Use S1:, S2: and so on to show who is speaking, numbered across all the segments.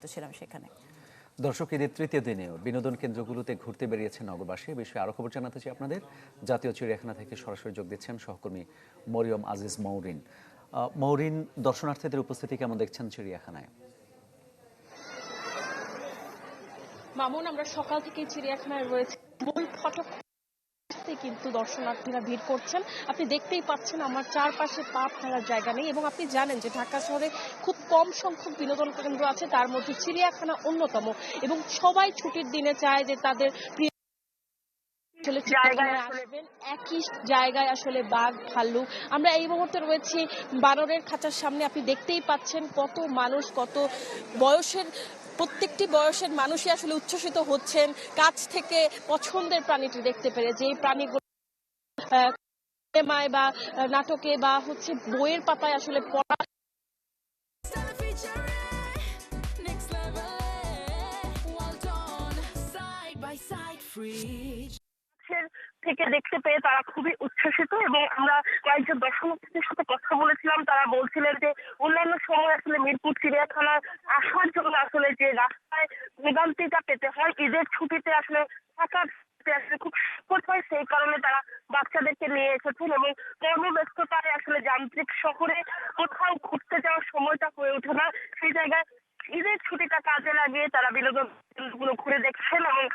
S1: তো ছিলাম সেখানে।
S2: দর্শক, ঈদের তৃতীয় দিনেও বিনোদন কেন্দ্রগুলোতে ঘুরতে বেরিয়েছে নগরবাসী। এ বিষয়ে আরও খবর জানাতে চাই আপনাদের। জাতীয় চিড়িয়াখানা থেকে সরাসরি যোগ দিচ্ছেন সহকর্মী মরিয়ম আজিজ মৌরিন। মৌরিন, দর্শনার্থীদের উপস্থিতি কেমন দেখছেন চিড়িয়াখানায়?
S3: মামুন, আমরা সকাল থেকে চিড়িয়াখানায় রয়েছে। মূল ফটক কিন্তু দর্শনার্থীরা ভিড় করছেন। আপনি দেখতেই পাচ্ছেন আমার চারপাশে পা ফেলার জায়গা নেই, এবং আপনি জানেন যে ঢাকা শহরে খুব কম সংখ্যক বিনোদন কেন্দ্র আছে, তার মধ্যে চিড়িয়াখানা অন্যতম। এবং সবাই ছুটির দিনে চায় যে তাদের প্রিয় চিড়িয়াখানায় আসবেন। একই জায়গায় আসলে বাঘ, ভাল্লুক। আমরা এই মুহূর্তে রয়েছি বানরের খাঁচার সামনে। আপনি দেখতেই পাচ্ছেন কত মানুষ, কত বয়সের, প্রত্যেকটি বয়সের মানুষই আসলে উচ্ছ্বসিত হচ্ছেন কাছ থেকে পছন্দের প্রাণীটি দেখতে পেরে। যে প্রাণীগুলো সিনেমায় বা নাটকে বা হচ্ছে বইয়ের পাতায় আসলে পড়া
S4: থেকে দেখতে পেয়ে তারা খুবই উচ্ছ্বসিত। এবং আমরা কয়েকজন দর্শনার্থীদের সাথে কথা বলেছিলাম, তারা বলছিলেন যে অন্যান্য সময় আসলে মিরপুর চিড়িয়াখানায় আসার জন্য আসলে যে রাস্তায় ভোগান্তিটা পেতে হয়, ঈদের ছুটিতে আসলে থাকার আসলে খুব সংকট হয়, সেই কারণে তারা বাচ্চাদেরকে নিয়ে এসেছেন। এবং কর্মব্যস্ততায় আসলে যান্ত্রিক শহরে কোথাও ঘুরতে যাওয়ার সময়টা হয়ে ওঠে না, সেই জায়গায় ঈদের ছুটিটা কাজে লাগিয়ে তারা বিনোদন কেন্দ্রগুলো ঘুরে দেখছেন। এবং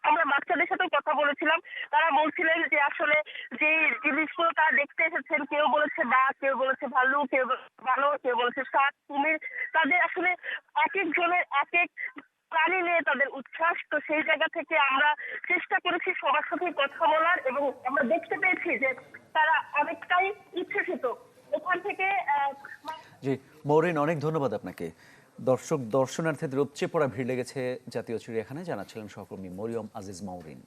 S4: আমরা বাচ্চাদের সাথে কথা বলেছিলাম, তারা বলছিলেন যে আসলে যে জিনিসগুলো তারা দেখতে এসেছেন, কেউ বলেছে বাঘ, কেউ বলেছে ভাল্লুক, কেউ বানর, কেউ বলেছে সাপ, কুমির। তাদের আসলে এক একজনের এক এক প্রাণী নিয়ে তাদের উচ্ছ্বাস। তো সেই জায়গা থেকে আমরা চেষ্টা করেছি সবার সাথে কথা বলার, এবং আমরা দেখতে পেয়েছি যে তারা অনেকটাই উচ্ছ্বসিত। ওখান থেকে
S2: জি মৌরিন, অনেক ধন্যবাদ আপনাকে। দর্শনার্থীদের উপচে পড়া ভিড় লেগেছে জাতীয় চিড়িয়াখানায়, জানাচ্ছিলেন সহকর্মী মরিয়ম আজিজ মৌরিন।